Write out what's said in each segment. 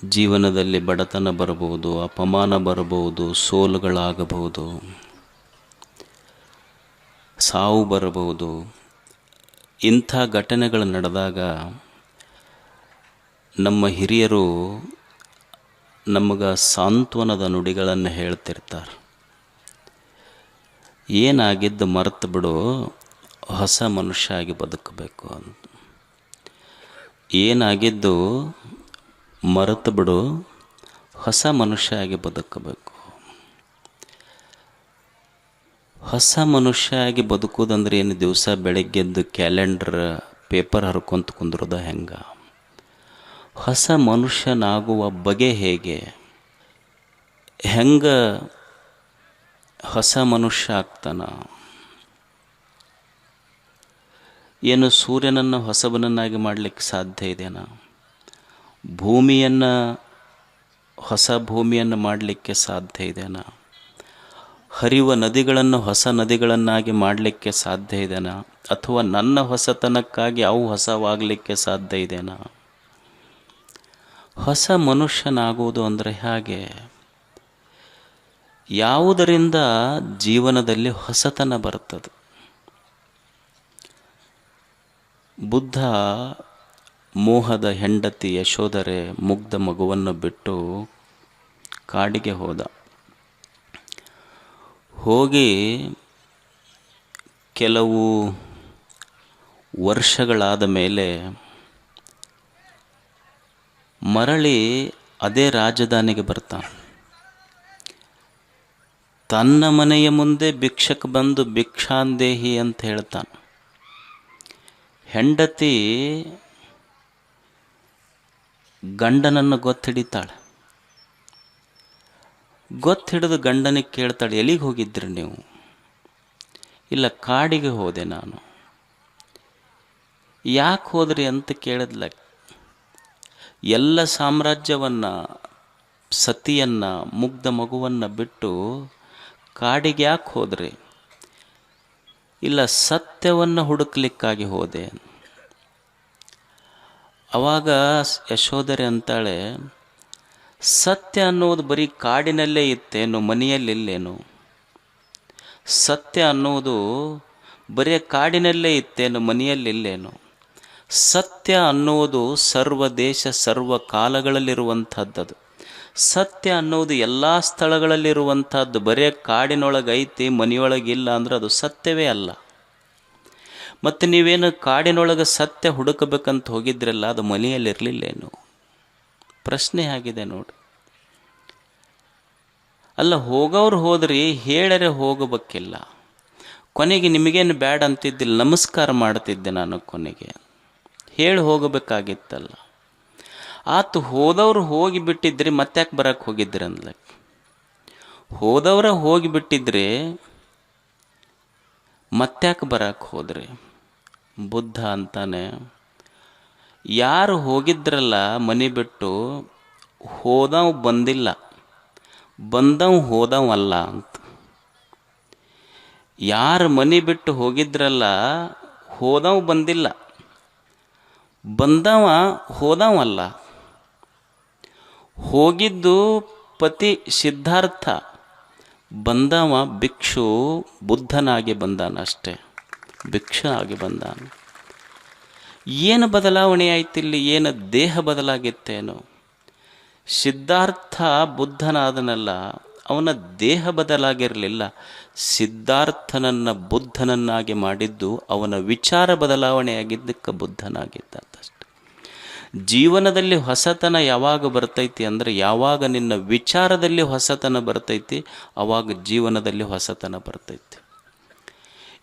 ಜೀವನದಲ್ಲಿ ಬಡತನ ಬರಬಹುದು, ಅಪಮಾನ ಬರಬಹುದು, ಸೋಲುಗಳಾಗಬಹುದು, ಸಾವು ಬರಬಹುದು. ಇಂಥ ಘಟನೆಗಳು ನಡೆದಾಗ ನಮ್ಮ ಹಿರಿಯರು ನಮಗೆ ಸಾಂತ್ವನದ ನುಡಿಗಳನ್ನು ಹೇಳ್ತಿರ್ತಾರೆ. ಏನಾಗಿದ್ದು ಮರೆತು ಬಿಡು, ಹೊಸ ಮನುಷ್ಯ ಆಗಿ ಬದುಕಬೇಕು ಅಂತ. ಏನಾಗಿದ್ದು ಮರೆತು ಬಿಡು, ಹೊಸ ಮನುಷ್ಯ ಆಗಿ ಬದುಕಬೇಕು. ಹೊಸ ಮನುಷ್ಯ ಆಗಿ ಬದುಕೋದಂದ್ರೆ ಏನು? ದಿವಸ ಬೆಳಗ್ಗೆದ್ದು ಕ್ಯಾಲೆಂಡರ್ ಪೇಪರ್ ಹರ್ಕೊಂತ ಕುಂದ್ರದ ಹೆಂಗ? ಹೊಸ ಮನುಷ್ಯನಾಗುವ ಬಗೆ ಹೇಗೆ? ಹೆಂಗ ಹೊಸ ಮನುಷ್ಯ ಆಗ್ತಾನ? ಏನು ಸೂರ್ಯನನ್ನು ಹೊಸಬನನ್ನಾಗಿ ಮಾಡಲಿಕ್ಕೆ ಸಾಧ್ಯ ಇದೆಯಾ? ಭೂಮಿಯನ್ನು ಹೊಸ ಭೂಮಿಯನ್ನು ಮಾಡಲಿಕ್ಕೆ ಸಾಧ್ಯ ಇದೆಯಾ? ಹರಿಯುವ ನದಿಗಳನ್ನು ಹೊಸ ನದಿಗಳನ್ನಾಗಿ ಮಾಡಲಿಕ್ಕೆ ಸಾಧ್ಯ ಇದೆಯಾ? ಅಥವಾ ನನ್ನ ಹೊಸತನಕ್ಕಾಗಿ ಅವು ಹೊಸವಾಗಲಿಕ್ಕೆ ಸಾಧ್ಯ ಇದೆಯಾ? ಹೊಸ ಮನುಷ್ಯನಾಗುವುದು ಅಂದರೆ ಹೇಗೆ? ಯಾವುದರಿಂದ ಜೀವನದಲ್ಲಿ ಹೊಸತನ ಬರ್ತದೆ? ಬುದ್ಧ ಮೋಹದ ಹೆಂಡತಿ ಯಶೋಧರೆ ಮುಗ್ಧ ಮಗುವನ್ನು ಬಿಟ್ಟು ಕಾಡಿಗೆ ಹೋಗಿ ಕೆಲವು ವರ್ಷಗಳಾದ ಮೇಲೆ ಮರಳಿ ಅದೇ ರಾಜಧಾನಿಗೆ ಬರ್ತಾನೆ. ತನ್ನ ಮನೆಯ ಮುಂದೆ ಭಿಕ್ಷಕ್ಕೆ ಬಂದು ಭಿಕ್ಷಾಂದೇಹಿ ಅಂತ ಹೇಳ್ತಾನೆ. ಹೆಂಡತಿ ಗಂಡನನ್ನು ಗೊತ್ತಿಡಿತಾಳೆ. ಗೊತ್ತಿಡಿದು ಗಂಡನಿಗೆ ಕೇಳ್ತಾಳೆ, ಎಲ್ಲಿಗೆ ಹೋಗಿದ್ರಿ ನೀವು? ಇಲ್ಲ, ಕಾಡಿಗೆ ಹೋದೆ ನಾನು. ಯಾಕೆ ಹೋದ್ರಿ ಅಂತ ಕೇಳಿದ್ಲ. ಎಲ್ಲ ಸಾಮ್ರಾಜ್ಯವನ್ನು, ಸತಿಯನ್ನು, ಮುಗ್ಧ ಮಗುವನ್ನು ಬಿಟ್ಟು ಕಾಡಿಗೆ ಯಾಕೆ ಹೋದ್ರಿ? ಇಲ್ಲ, ಸತ್ಯವನ್ನು ಹುಡುಕ್ಲಿಕ್ಕಾಗಿ ಹೋದೆ. ಆವಾಗ ಯಶೋಧರೆ ಅಂತಾಳೆ, ಸತ್ಯ ಅನ್ನೋದು ಬರೀ ಕಾಡಿನಲ್ಲೇ ಇತ್ತೇನು, ಮನೆಯಲ್ಲಿಲ್ಲೇನು? ಸತ್ಯ ಅನ್ನೋದು ಬರೀ ಕಾಡಿನಲ್ಲೇ ಇತ್ತೇನು, ಮನೆಯಲ್ಲಿಲ್ಲೇನು? ಸತ್ಯ ಅನ್ನೋದು ಸರ್ವ ದೇಶ ಸರ್ವ ಕಾಲಗಳಲ್ಲಿರುವಂಥದ್ದು. ಸತ್ಯ ಅನ್ನೋದು ಎಲ್ಲ ಸ್ಥಳಗಳಲ್ಲಿರುವಂಥದ್ದು. ಬರೀ ಕಾಡಿನೊಳಗೈತಿ ಮನೆಯೊಳಗಿಲ್ಲ ಅಂದ್ರೆ ಅದು ಸತ್ಯವೇ ಅಲ್ಲ. ಮತ್ತು ನೀವೇನು ಕಾಡಿನೊಳಗೆ ಸತ್ಯ ಹುಡುಕಬೇಕಂತ ಹೋಗಿದ್ರಲ್ಲ, ಅದು ಮನೆಯಲ್ಲಿರಲಿಲ್ಲೇನು? ಪ್ರಶ್ನೆ ಆಗಿದೆ ನೋಡಿ. ಅಲ್ಲ, ಹೋಗೋರು ಹೋದ್ರಿ, ಹೇಳರೆ ಹೋಗಬೇಕಿಲ್ಲ. ಕೊನೆಗೆ ನಿಮಗೇನು ಬ್ಯಾಡ್ ಅಂತಿದ್ದಿಲ್ಲ, ನಮಸ್ಕಾರ ಮಾಡ್ತಿದ್ದೆ ನಾನು. ಕೊನೆಗೆ ಹೇಳಿ ಹೋಗಬೇಕಾಗಿತ್ತಲ್ಲ. ಆತು, ಹೋದವ್ರು ಹೋಗಿಬಿಟ್ಟಿದ್ರಿ, ಮತ್ತ್ಯಾಕೆ ಬರಕ್ಕೆ ಹೋಗಿದ್ರಿ ಅಂದ್ಲಕ್ಕೆ. ಹೋದವ್ರ ಹೋಗಿಬಿಟ್ಟಿದ್ರಿ, ಮತ್ತ್ಯಾಕೆ ಬರಕ್ಕೆ ಹೋದ್ರಿ? ಬುದ್ಧ ಅಂತಾನೆ, ಯಾರು ಹೋಗಿದ್ರಲ್ಲ ಮನೆ ಬಿಟ್ಟು, ಹೋದವ್ ಬಂದಿಲ್ಲ, ಬಂದವ್ ಹೋದವಲ್ಲ ಅಂತ. ಯಾರು ಮನೆ ಬಿಟ್ಟು ಹೋಗಿದ್ರಲ್ಲ, ಹೋದವ್ ಬಂದಿಲ್ಲ, ಬಂದವ ಹೋದವಲ್ಲ. ಹೋಗಿದ್ದು ಪತಿ ಸಿದ್ಧಾರ್ಥ, ಬಂದವ ಭಿಕ್ಷು ಬುದ್ಧನಾಗಿ ಬಂದಾನ ಅಷ್ಟೇ, ಭಿಕ್ಷು ಆಗಿ ಬಂದಾನ. ಏನು ಬದಲಾವಣೆ ಆಯ್ತಿಲ್ಲಿ? ಏನು ದೇಹ ಬದಲಾಗಿತ್ತೇನು? ಸಿದ್ಧಾರ್ಥ ಬುದ್ಧನಾದನಲ್ಲ, ಅವನ ದೇಹ ಬದಲಾಗಿರಲಿಲ್ಲ. ಸಿದ್ಧಾರ್ಥನನ್ನು ಬುದ್ಧನನ್ನಾಗಿ ಮಾಡಿದ್ದು ಅವನ ವಿಚಾರ ಬದಲಾವಣೆಯಾಗಿದ್ದಕ್ಕೆ ಬುದ್ಧನಾಗಿದ್ದಷ್ಟೆ. ಜೀವನದಲ್ಲಿ ಹೊಸತನ ಯಾವಾಗ ಬರ್ತೈತಿ ಅಂದರೆ, ಯಾವಾಗ ನಿನ್ನ ವಿಚಾರದಲ್ಲಿ ಹೊಸತನ ಬರ್ತೈತಿ ಆವಾಗ ಜೀವನದಲ್ಲಿ ಹೊಸತನ ಬರ್ತೈತಿ.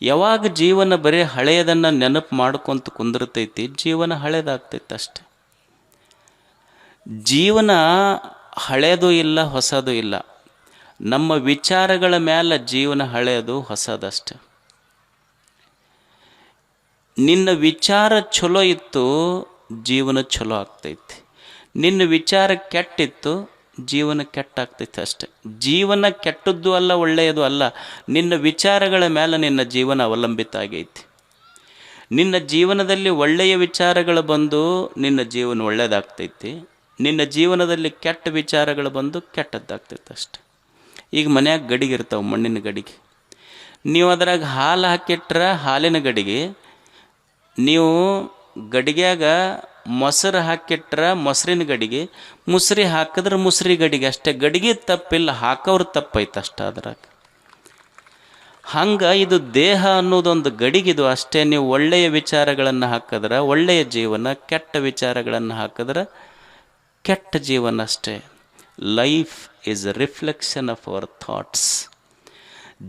ಯಾವಾಗ ಜೀವನ ಬರೀ ಹಳೆಯದನ್ನು ನೆನಪು ಮಾಡ್ಕೊತ ಕುಂದಿರ್ತೈತಿ, ಜೀವನ ಹಳೇದಾಗ್ತೈತಿ ಅಷ್ಟೆ. ಜೀವನ ಹಳೆಯದು ಇಲ್ಲ, ಹೊಸದು ಇಲ್ಲ. ನಮ್ಮ ವಿಚಾರಗಳ ಮೇಲೆ ಜೀವನ ಹಳೆಯದು ಹೊಸದಷ್ಟೆ. ನಿನ್ನ ವಿಚಾರ ಚಲೋ ಇತ್ತು, ಜೀವನ ಚಲೋ ಆಗ್ತೈತಿ. ನಿನ್ನ ವಿಚಾರ ಕೆಟ್ಟಿತ್ತು, ಜೀವನ ಕೆಟ್ಟಾಗ್ತೈತೆ ಅಷ್ಟೆ. ಜೀವನ ಕೆಟ್ಟದ್ದು ಅಲ್ಲ, ಒಳ್ಳೆಯದು ಅಲ್ಲ. ನಿನ್ನ ವಿಚಾರಗಳ ಮೇಲೆ ನಿನ್ನ ಜೀವನ ಅವಲಂಬಿತ ಆಗೈತಿ. ನಿನ್ನ ಜೀವನದಲ್ಲಿ ಒಳ್ಳೆಯ ವಿಚಾರಗಳು ಬಂದು ನಿನ್ನ ಜೀವನ ಒಳ್ಳೆಯದಾಗ್ತೈತಿ. ನಿನ್ನ ಜೀವನದಲ್ಲಿ ಕೆಟ್ಟ ವಿಚಾರಗಳು ಬಂದು ಕೆಟ್ಟದ್ದಾಗ್ತೈತೆ ಅಷ್ಟೆ. ಈಗ ಮನ್ಯಾಗ ಗಡಿಗೆ ಇರ್ತಾವೆ, ಮಣ್ಣಿನ ಗಡಿಗೆ. ನೀವು ಅದ್ರಾಗ ಹಾಲು ಹಾಕಿಟ್ರೆ ಹಾಲಿನ ಗಡಿಗೆ, ನೀವು ಗಡಿಗ್ಯಾಗ ಮೊಸರು ಹಾಕಿಟ್ರೆ ಮೊಸರಿನ ಗಡಿಗೆ, ಮುಸ್ರಿ ಹಾಕಿದ್ರೆ ಮುಸ್ರಿ ಗಡಿಗೆ ಅಷ್ಟೇ. ಗಡಿಗೆ ತಪ್ಪಿಲ್ಲ, ಹಾಕೋರು ತಪ್ಪೈತೆ ಅಷ್ಟೇ ಅದ್ರಾಗ. ಹಂಗೆ ಇದು ದೇಹ ಅನ್ನೋದೊಂದು ಗಡಿಗಿದು ಅಷ್ಟೇ. ನೀವು ಒಳ್ಳೆಯ ವಿಚಾರಗಳನ್ನು ಹಾಕಿದ್ರೆ ಒಳ್ಳೆಯ ಜೀವನ, ಕೆಟ್ಟ ವಿಚಾರಗಳನ್ನು ಹಾಕಿದ್ರೆ ಕೆಟ್ಟ ಜೀವನ ಅಷ್ಟೇ. Life is a reflection of our thoughts.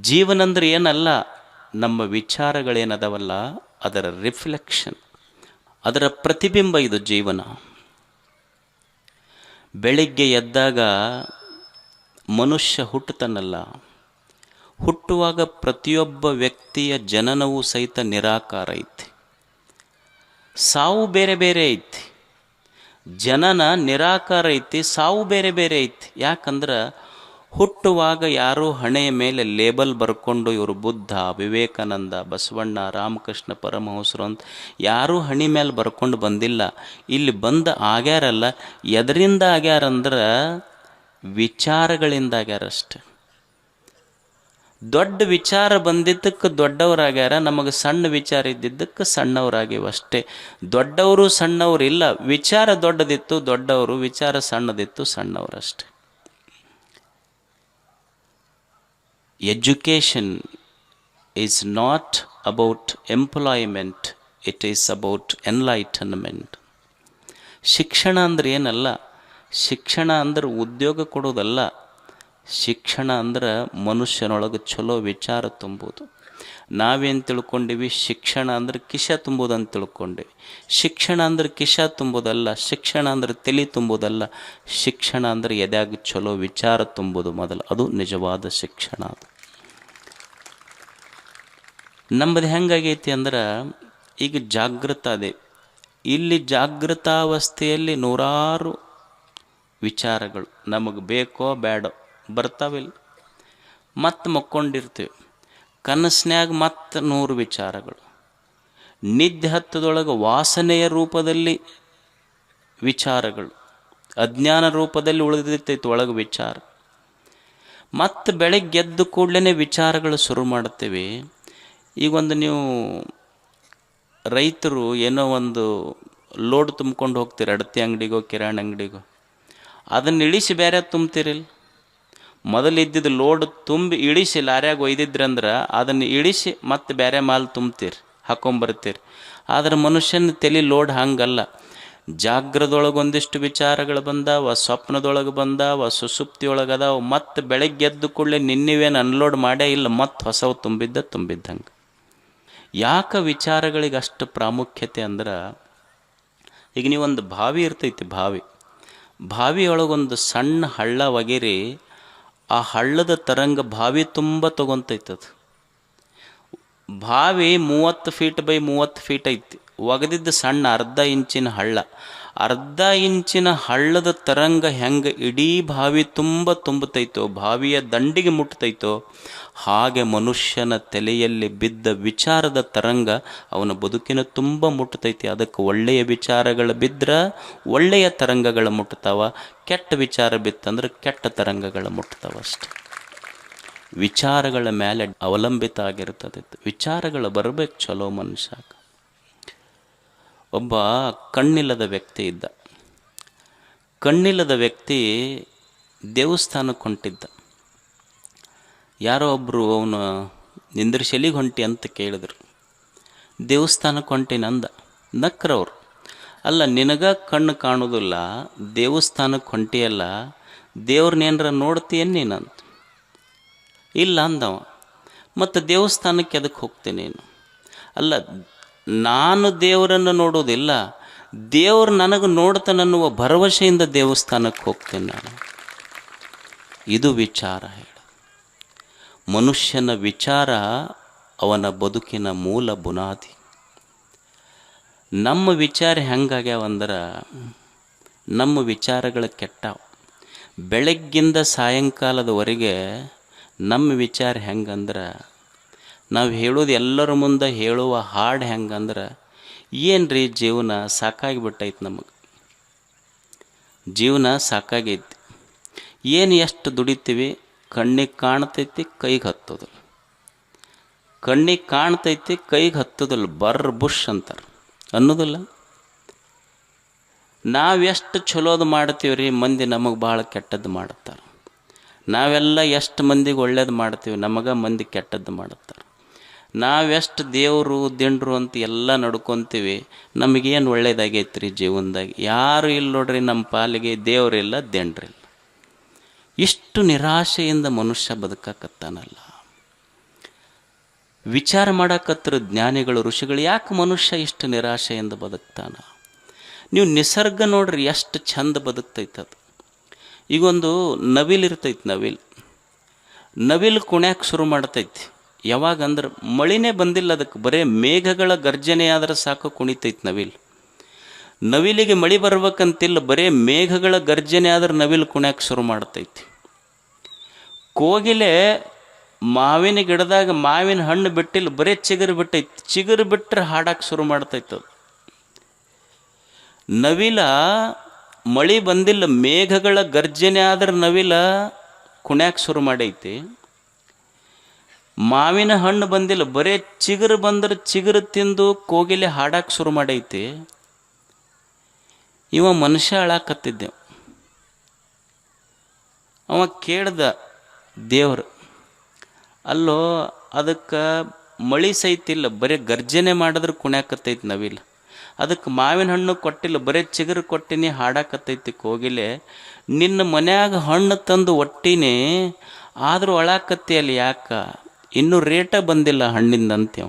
ಜೀವನ ಅಂದ್ರೆ ಏನಲ್ಲ, ನಮ್ಮ ವಿಚಾರಗಳೇನದವಲ್ಲ ಅದರ ರಿಫ್ಲೆಕ್ಷನ್, ಅದರ ಪ್ರತಿಬಿಂಬ ಇದು ಜೀವನ. ಬೆಳಿಗ್ಗೆ ಎದ್ದಾಗ ಮನುಷ್ಯ ಹುಟ್ಟುತ್ತಾನಲ್ಲ, ಹುಟ್ಟುವಾಗ ಪ್ರತಿಯೊಬ್ಬ ವ್ಯಕ್ತಿಯ ಜನನವೂ ಸಹಿತ ನಿರಾಕಾರ ಐತಿ. ಸಾವು ಬೇರೆ ಬೇರೆ ಐತಿ. ಜನನ ನಿರಾಕಾರ ಐತಿ, ಸಾವು ಬೇರೆ ಬೇರೆ ಐತಿ. ಯಾಕಂದ್ರೆ ಹುಟ್ಟುವಾಗ ಯಾರೂ ಹಣೆಯ ಮೇಲೆ ಲೇಬಲ್ ಬರ್ಕೊಂಡು ಇವರು ಬುದ್ಧ, ವಿವೇಕಾನಂದ, ಬಸವಣ್ಣ, ರಾಮಕೃಷ್ಣ ಪರಮಹಂಸರು ಅಂತ ಯಾರೂ ಹಣೆ ಮೇಲೆ ಬರ್ಕೊಂಡು ಬಂದಿಲ್ಲ. ಇಲ್ಲಿ ಬಂದ ಆಗ್ಯಾರಲ್ಲ, ಎದರಿಂದ ಆಗ್ಯಾರಂದ್ರೆ ವಿಚಾರಗಳಿಂದ ಆಗ್ಯಾರಷ್ಟೆ. ದೊಡ್ಡ ವಿಚಾರ ಬಂದಿದ್ದಕ್ಕೆ ದೊಡ್ಡವರಾಗ್ಯಾರ, ನಮಗೆ ಸಣ್ಣ ವಿಚಾರ ಇದ್ದಿದ್ದಕ್ಕೆ ಸಣ್ಣವರಾಗಿವಷ್ಟೇ. ದೊಡ್ಡವರು ಸಣ್ಣವರು ಇಲ್ಲ, ವಿಚಾರ ದೊಡ್ಡದಿತ್ತು ದೊಡ್ಡವರು, ವಿಚಾರ ಸಣ್ಣದಿತ್ತು ಸಣ್ಣವರಷ್ಟೆ. Education is not about employment, it is about enlightenment. ಶಿಕ್ಷಣ ಅಂದ್ರೆ ಏನಲ್ಲ, ಶಿಕ್ಷಣ ಅಂದ್ರೆ ಉದ್ಯೋಗ ಕೊಡೋದಲ್ಲ. ಶಿಕ್ಷಣ ಅಂದ್ರೆ ಮನುಷ್ಯನೊಳಗೆ ಚಲೋ ವಿಚಾರ ತುಂಬೋದು. ನಾವೇನು ತಿಳ್ಕೊಂಡಿವಿ, ಶಿಕ್ಷಣ ಅಂದ್ರೆ ಕಿಶ ತುಂಬೋದಂತ ತಿಳ್ಕೊಂಡಿವಿ. ಶಿಕ್ಷಣ ಅಂದ್ರೆ ಕಿಶ ತುಂಬೋದಲ್ಲ, ಶಿಕ್ಷಣ ಅಂದ್ರೆ ತಲೆ ತುಂಬೋದಲ್ಲ. ಶಿಕ್ಷಣ ಅಂದ್ರೆ ಎದ್ಯಾಗ ಚಲೋ ವಿಚಾರ ತುಂಬೋದು ಮೊದಲು, ಅದು ನಿಜವಾದ ಶಿಕ್ಷಣ. ಅದು ನಮ್ಮದು ಹೆಂಗಾಗೈತಿ ಅಂದ್ರೆ, ಈಗ ಜಾಗೃತ ಅದೇ, ಇಲ್ಲಿ ಜಾಗೃತಾವಸ್ಥೆಯಲ್ಲಿ ನೂರಾರು ವಿಚಾರಗಳು ನಮಗೆ ಬೇಕೋ ಬೇಡೋ ಬರ್ತಾವಿಲ್ಲ. ಮತ್ತೆ ಮಕ್ಕೊಂಡಿರ್ತೀವಿ, ಕನಸಿನ್ಯಾಗ ಮತ್ತೆ 100 ವಿಚಾರಗಳು. ನಿದ್ದೆ ಹತ್ತದೊಳಗೆ ವಾಸನೆಯ ರೂಪದಲ್ಲಿ ವಿಚಾರಗಳು, ಅಜ್ಞಾನ ರೂಪದಲ್ಲಿ ಉಳಿದಿರ್ತೈತೆ ಒಳಗೆ ವಿಚಾರ. ಮತ್ತು ಬೆಳಗ್ಗೆ ಎದ್ದು ಕೂಡಲೇ ವಿಚಾರಗಳು ಶುರು ಮಾಡ್ತೇವೆ. ಈಗೊಂದು ನೀವು ರೈತರು ಏನೋ ಒಂದು ಲೋಡ್ ತುಂಬ್ಕೊಂಡು ಹೋಗ್ತೀರಿ, ಅಡತಿ ಅಂಗಡಿಗೋ ಕಿರಾಣಿ ಅಂಗಡಿಗೋ, ಅದನ್ನು ಇಳಿಸಿ ಬೇರೆ ತುಂಬ್ತಿರಿಲ್ಲ. ಮೊದಲು ಇದ್ದಿದ್ದು ಲೋಡ್ ತುಂಬಿ ಇಳಿಸಿ ಲಾರ್ಯಾಗ ಒಯ್ದಿದ್ರಂದ್ರೆ ಅದನ್ನು ಇಳಿಸಿ ಮತ್ತೆ ಬೇರೆ ಮಾಲ್ ತುಂಬ್ತೀರಿ, ಹಾಕೊಂಬರ್ತೀರಿ. ಆದರೆ ಮನುಷ್ಯನ ತಲೆ ಲೋಡ್ ಹಂಗಲ್ಲ. ಜಾಗ್ರದೊಳಗೊಂದಿಷ್ಟು ವಿಚಾರಗಳು ಬಂದಾವ, ಸ್ವಪ್ನದೊಳಗೆ ಬಂದಾವ, ಸುಸುಪ್ತಿಯೊಳಗೆ ಅದಾವ. ಮತ್ತು ಬೆಳಗ್ಗೆ ಎದ್ದು ಕೂಡಲೇ ನಿನ್ನೆವೇನು ಅನ್ಲೋಡ್ ಮಾಡೇ ಇಲ್ಲ, ಮತ್ತು ಹೊಸವು ತುಂಬಿದ್ದಂಗೆ. ಯಾಕೆ ವಿಚಾರಗಳಿಗೆ ಅಷ್ಟು ಪ್ರಾಮುಖ್ಯತೆ ಅಂದ್ರೆ, ಈಗ ನೀವೊಂದು ಬಾವಿ ಇರ್ತೈತಿ, ಬಾವಿಯೊಳಗೊಂದು ಸಣ್ಣ ಹಳ್ಳ ಒಗೆರಿ, ಆ ಹಳ್ಳದ ತರಂಗ ಬಾವಿ ತುಂಬ ತೊಗೊತೈತದು. ಬಾವಿ 30 ಫೀಟ್ ಬೈ 30 ಫೀಟ್ ಐತಿ, ಒಗೆದಿದ್ದು ಸಣ್ಣ ಅರ್ಧ ಇಂಚಿನ ಹಳ್ಳದ ತರಂಗ ಹೆಂಗೆ ಇಡೀ ಬಾವಿ ತುಂಬತೈತೋ, ಬಾವಿಯ ದಂಡಿಗೆ ಮುಟ್ತೈತೋ, ಹಾಗೆ ಮನುಷ್ಯನ ತಲೆಯಲ್ಲಿ ಬಿದ್ದ ವಿಚಾರದ ತರಂಗ ಅವನ ಬದುಕಿನ ತುಂಬ ಮುಟ್ತೈತಿ. ಅದಕ್ಕೆ ಒಳ್ಳೆಯ ವಿಚಾರಗಳು ಬಿದ್ದರೆ ಒಳ್ಳೆಯ ತರಂಗಗಳು ಮುಟ್ತಾವ, ಕೆಟ್ಟ ವಿಚಾರ ಬಿತ್ತಂದ್ರೆ ಕೆಟ್ಟ ತರಂಗಗಳು ಮುಟ್ತಾವ ಅಷ್ಟೆ. ವಿಚಾರಗಳ ಮೇಲೆ ಅವಲಂಬಿತ ಆಗಿರ್ತದೆ. ವಿಚಾರಗಳು ಬರಬೇಕು ಚಲೋ ಮನುಷ್ಯ. ಒಬ್ಬ ಕಣ್ಣಿಲ್ಲದ ವ್ಯಕ್ತಿ ಇದ್ದ. ಕಣ್ಣಿಲ್ಲದ ವ್ಯಕ್ತಿ ದೇವಸ್ಥಾನಕ್ಕೆ ಹೊಂಟಿದ್ದ. ಯಾರೋ ಒಬ್ಬರು ಅವನು ನಿಂದ್ರಿಸಲಿಗೆ ಹೊಂಟಿ ಅಂತ ಕೇಳಿದ್ರು. ದೇವಸ್ಥಾನಕ್ಕೆ ಹೊಂಟಿನಂದ. ನಕ್ರವ್ರು, ಅಲ್ಲ ನಿನಗ ಕಣ್ಣು ಕಾಣೋದಿಲ್ಲ, ದೇವಸ್ಥಾನಕ್ಕೆ ಹೊಂಟಿಯಲ್ಲ, ದೇವ್ರನ್ನೇನರ ನೋಡ್ತೀಯನ್ ನೀನಂತ. ಇಲ್ಲ ಅಂದವ. ಮತ್ತು ದೇವಸ್ಥಾನಕ್ಕೆ ಎದಕ್ಕೆ ಹೋಗ್ತೀನಿ ನೀನು? ಅಲ್ಲ, ನಾನು ದೇವರನ್ನು ನೋಡೋದಿಲ್ಲ, ದೇವರು ನನಗೆ ನೋಡ್ತಾನನ್ನುವ ಭರವಸೆಯಿಂದ ದೇವಸ್ಥಾನಕ್ಕೆ ಹೋಗ್ತೇನೆ ನಾನು. ಇದು ವಿಚಾರ ಹೇಳ. ಮನುಷ್ಯನ ವಿಚಾರ ಅವನ ಬದುಕಿನ ಮೂಲ ಬುನಾದಿ. ನಮ್ಮ ವಿಚಾರ ಹೆಂಗಾಗ್ಯಾವಂದ್ರೆ, ನಮ್ಮ ವಿಚಾರಗಳು ಕೆಟ್ಟಾವ. ಬೆಳಗ್ಗಿಂದ ಸಾಯಂಕಾಲದವರೆಗೆ ನಮ್ಮ ವಿಚಾರ ಹೆಂಗಂದ್ರೆ, ನಾವು ಹೇಳೋದು ಎಲ್ಲರ ಮುಂದೆ ಹೇಳುವ ಹಾಡು ಹೆಂಗಂದ್ರೆ, ಏನು ರೀ ಜೀವನ ಸಾಕಾಗಿಬಿಟ್ಟೈತೆ ನಮಗೆ. ಜೀವನ ಸಾಕಾಗೈತಿ. ಏನು ಎಷ್ಟು ದುಡಿತೀವಿ, ಕಣ್ಣಿಗೆ ಕಾಣ್ತೈತಿ ಕೈಗೆ ಹತ್ತೋದಿಲ್ಲ. ಕಣ್ಣಿಗೆ ಕಾಣ್ತೈತಿ ಕೈಗೆ ಹತ್ತೋದಿಲ್ಲ, ಬರ್ರ ಬುಷ್ ಅಂತಾರೆ ಅನ್ನೋದಿಲ್ಲ. ನಾವೆಷ್ಟು ಚಲೋದು ಮಾಡ್ತೀವಿ ರೀ, ಮಂದಿ ನಮಗೆ ಭಾಳ ಕೆಟ್ಟದ್ದು ಮಾಡುತ್ತಾರೆ. ನಾವೆಲ್ಲ ಎಷ್ಟು ಮಂದಿಗೆ ಒಳ್ಳೇದು ಮಾಡ್ತೀವಿ, ನಮಗೆ ಮಂದಿ ಕೆಟ್ಟದ್ದು ಮಾಡುತ್ತಾರೆ. ನಾವೆಷ್ಟು ದೇವರು ದಿಂಡ್ರು ಅಂತ ಎಲ್ಲ ನಡ್ಕೊತೀವಿ, ನಮಗೇನು ಒಳ್ಳೇದಾಗೈತೆ ರೀ ಜೀವನದಾಗ? ಯಾರು ಇಲ್ಲ ನೋಡ್ರಿ ನಮ್ಮ ಪಾಲಿಗೆ, ದೇವರಿಲ್ಲ ದಿಂಡ್ರಿಲ್ಲ. ಇಷ್ಟು ನಿರಾಶೆಯಿಂದ ಮನುಷ್ಯ ಬದುಕಕತ್ತಾನಲ್ಲ. ವಿಚಾರ ಮಾಡಕತ್ರ ಜ್ಞಾನಿಗಳು, ಋಷಿಗಳು, ಯಾಕೆ ಮನುಷ್ಯ ಇಷ್ಟು ನಿರಾಶೆಯಿಂದ ಬದುಕ್ತಾನ? ನೀವು ನಿಸರ್ಗ ನೋಡ್ರಿ ಎಷ್ಟು ಚಂದ ಬದುಕ್ತೈತದು. ಈಗೊಂದು ನವಿಲು ಇರ್ತೈತಿ, ನವಿಲು ಕುಣ್ಯಾಕೆ ಶುರು ಮಾಡ್ತೈತಿ. ಯಾವಾಗ ಅಂದ್ರೆ ಮಳಿನೇ ಬಂದಿಲ್ಲ ಅದಕ್ಕೆ, ಬರೀ ಮೇಘಗಳ ಗರ್ಜನೆ ಆದ್ರೆ ಸಾಕು ಕುಣಿತೈತಿ ನವಿಲಿಗೆ ಮಳಿ ಬರ್ಬೇಕಂತಿಲ್ಲ, ಬರೀ ಮೇಘಗಳ ಗರ್ಜನೆ ಆದ್ರೆ ನವಿಲು ಕುಣ್ಯಾಕೆ ಶುರು ಮಾಡ್ತೈತಿ. ಕೋಗಿಲೆ ಮಾವಿನ ಗಿಡದಾಗ ಮಾವಿನ ಹಣ್ಣು ಬಿಟ್ಟಿಲ್ಲ, ಬರೀ ಚಿಗುರು ಬಿಟ್ಟೈತಿ, ಚಿಗುರು ಬಿಟ್ಟರೆ ಹಾಡಕ್ಕೆ ಶುರು ಮಾಡ್ತೈತದು. ನವಿಲ ಮಳಿ ಬಂದಿಲ್ಲ, ಮೇಘಗಳ ಗರ್ಜನೆ ಆದ್ರೆ ನವಿಲ ಕುಣ್ಯಾಕೆ ಶುರು ಮಾಡೈತಿ. ಮಾವಿನ ಹಣ್ಣು ಬಂದಿಲ್ಲ, ಬರೇ ಚಿಗುರು ಬಂದ್ರೆ ಚಿಗುರು ತಿಂದು ಕೋಗಿಲೆ ಹಾಡಕ್ಕೆ ಶುರು ಮಾಡೈತಿ. ಇವ ಮನುಷ್ಯ ಅಳಾಕತ್ತಿದ್ದೆ. ಅವ ಕೇಳ್ದ ದೇವ್ರು, ಅಲ್ಲೋ ಅದಕ್ಕೆ ಮಳಿ ಸೈತಿಲ್ಲ, ಬರೀ ಗರ್ಜನೆ ಮಾಡಿದ್ರೆ ಕುಣ್ಯಾಕತ್ತೈತಿ ನವಿಲ. ಅದಕ್ಕೆ ಮಾವಿನ ಹಣ್ಣು ಕೊಟ್ಟಿಲ್ಲ, ಬರೀ ಚಿಗುರು ಕೊಟ್ಟಿನಿ ಹಾಡಾಕತ್ತೈತಿ ಕೋಗಿಲೆ. ನಿನ್ನ ಮನ್ಯಾಗ ಹಣ್ಣು ತಂದು ಒಟ್ಟಿನಿ, ಆದರೂ ಅಳಾಕತ್ತಿ ಅಲ್ಲಿ ಯಾಕ? ಇನ್ನೂ ರೇಟ ಬಂದಿಲ್ಲ ಹಣ್ಣಿಂದಂತೆ.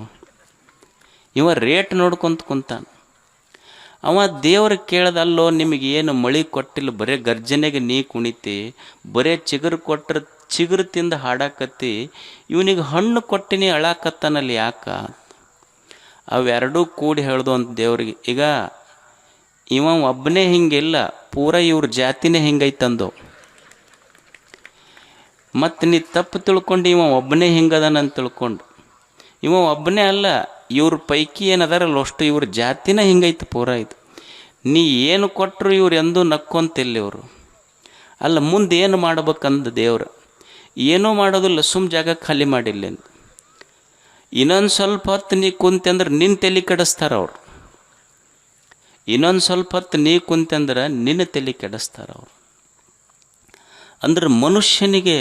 ಇವ ರೇಟ್ ನೋಡ್ಕೊಂತ ಕುಂತಾನ. ಅವ ದೇವ್ರ ಕೇಳ್ದಲ್ಲೋ, ನಿಮಗೇನು ಮಳಿ ಕೊಟ್ಟಿಲ್ಲ, ಬರೀ ಗರ್ಜನೆಗೆ ನೀ ಕುಣಿತಿ, ಬರೀ ಚಿಗುರು ಕೊಟ್ಟರೆ ಚಿಗುರು ತಿಂದು ಹಾಡಾಕತ್ತಿ, ಇವನಿಗೆ ಹಣ್ಣು ಕೊಟ್ಟಿನಿ ಅಳಾಕತ್ತಾನಲ್ಲಿ ಯಾಕ? ಅವೆರಡೂ ಕೂಡಿ ಹೇಳ್ದು ಅಂತ ದೇವ್ರಿಗೆ. ಈಗ ಇವ ಒಬ್ಬನೇ ಹಿಂಗಿಲ್ಲ, ಪೂರ ಇವ್ರ ಜಾತಿನೇ ಹಿಂಗೈತಂದು. ಮತ್ತು ನೀ ತಪ್ಪು ತಿಳ್ಕೊಂಡು ಇವ ಒಬ್ಬನೇ ಹಿಂಗದಾನಂತ ತಿಳ್ಕೊಂಡು. ಇವ ಒಬ್ಬನೇ ಅಲ್ಲ, ಇವ್ರ ಪೈಕಿ ಏನದಾರಲ್ಲ ಅಷ್ಟು ಇವ್ರ ಜಾತಿನೇ ಹಿಂಗೈತೆ ಪೂರ. ಇದು ನೀ ಏನು ಕೊಟ್ಟರು ಇವ್ರು ಎಂದೂ ನಕ್ಕೊಂತಿಲ್ಲ ಇವರು. ಅಲ್ಲ, ಮುಂದೆ ಏನು ಮಾಡ್ಬೇಕಂದ ದೇವ್ರು? ಏನೂ ಮಾಡೋದಿಲ್ಲ, ಜಾಗ ಖಾಲಿ ಮಾಡಿಲ್ಲ. ಇನ್ನೊಂದು ಸ್ವಲ್ಪ ಹೊತ್ತು ನೀ ಕುಂತಂದ್ರೆ ನಿನ್ನ ತಲೆ ಕೆಡಿಸ್ತಾರ ಅವ್ರು. ಇನ್ನೊಂದು ಸ್ವಲ್ಪ ಹೊತ್ತು ನೀ ಕುಂತಂದ್ರೆ ನಿನ್ನ ತಲೆ ಕೆಡಿಸ್ತಾರ ಅವರು. ಅಂದ್ರೆ ಮನುಷ್ಯನಿಗೆ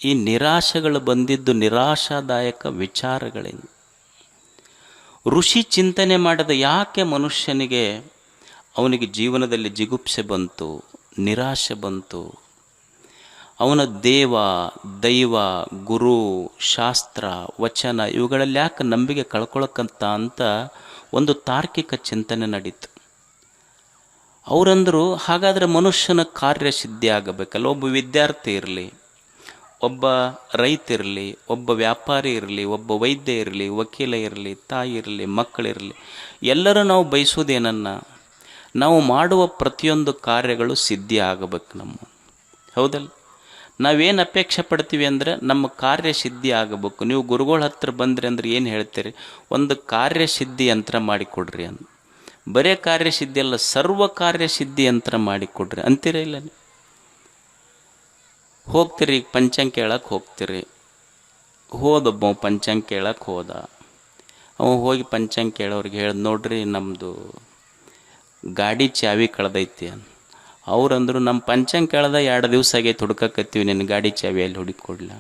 ಈ ನಿರಾಶೆಗಳು ಬಂದಿದ್ದು ನಿರಾಶಾದಾಯಕ ವಿಚಾರಗಳಿಂದ. ಋಷಿ ಚಿಂತನೆ ಮಾಡಿದ ಯಾಕೆ ಮನುಷ್ಯನಿಗೆ ಅವನಿಗೆ ಜೀವನದಲ್ಲಿ ಜಿಗುಪ್ಸೆ ಬಂತು, ನಿರಾಶೆ ಬಂತು? ಅವನ ದೇವ, ದೈವ, ಗುರು, ಶಾಸ್ತ್ರ, ವಚನ ಇವುಗಳಲ್ಲಿ ಯಾಕೆ ನಂಬಿಕೆ ಕಳ್ಕೊಳಕ್ಕಂತ ಅಂತ ಒಂದು ತಾರ್ಕಿಕ ಚಿಂತನೆ ನಡೀತು. ಅವರಂದರು, ಹಾಗಾದರೆ ಮನುಷ್ಯನ ಕಾರ್ಯಸಿದ್ಧಿ ಆಗಬೇಕಲ್ಲ. ಒಬ್ಬ ವಿದ್ಯಾರ್ಥಿ ಇರಲಿ, ಒಬ್ಬ ರೈತ ಇರಲಿ, ಒಬ್ಬ ವ್ಯಾಪಾರಿ ಇರಲಿ, ಒಬ್ಬ ವೈದ್ಯ ಇರಲಿ, ವಕೀಲ ಇರಲಿ, ತಾಯಿ ಇರಲಿ, ಮಕ್ಕಳಿರಲಿ, ಎಲ್ಲರೂ ನಾವು ಬಯಸೋದೇನನ್ನ? ನಾವು ಮಾಡುವ ಪ್ರತಿಯೊಂದು ಕಾರ್ಯಗಳು ಸಿದ್ಧಿ ಆಗಬೇಕು ನಮ್ಮ. ಹೌದಲ್ಲ? ನಾವೇನು ಅಪೇಕ್ಷೆ ಪಡ್ತೀವಿ ಅಂದರೆ ನಮ್ಮ ಕಾರ್ಯಸಿದ್ಧಿ ಆಗಬೇಕು. ನೀವು ಗುರುಗಳ ಹತ್ರ ಬಂದ್ರಿ ಅಂದ್ರೆ ಏನು ಹೇಳ್ತೀರಿ? ಒಂದು ಕಾರ್ಯಸಿದ್ಧಿ ಯಂತ್ರ ಮಾಡಿಕೊಡ್ರಿ ಅಂತ. ಬರೇ ಕಾರ್ಯಸಿದ್ಧಿ ಅಲ್ಲ, ಸರ್ವ ಕಾರ್ಯಸಿದ್ಧಿ ಯಂತ್ರ ಮಾಡಿಕೊಡ್ರಿ ಅಂತೀರ ಇಲ್ಲ? ಹೋಗ್ತೀರಿ, ಈಗ ಪಂಚಾಂಗ ಕೇಳಕ್ಕೆ ಹೋಗ್ತೀರಿ. ಹೋದೊಬ್ಬ ಪಂಚಾಂಗ ಕೇಳಕ್ಕೆ ಹೋದ. ಅವ ಹೋಗಿ ಪಂಚಾಂಗ ಕೇಳೋರಿಗೆ ಹೇಳ್ದು, ನೋಡ್ರಿ ನಮ್ಮದು ಗಾಡಿ ಚಾವಿ ಕಳೆದೈತಿ ಅಂತ. ಅವ್ರಂದ್ರು, ನಮ್ಮ ಪಂಚಾಂಗ ಕೇಳ್ದ 2 ದಿವಸ ಆಗೈತೆ ಹುಡ್ಕಕತ್ತೀವಿ, ನಿನ್ನ ಗಾಡಿ ಚಾವಿ ಎಲ್ಲಿ ಹುಡುಕೊಡ್ಲ?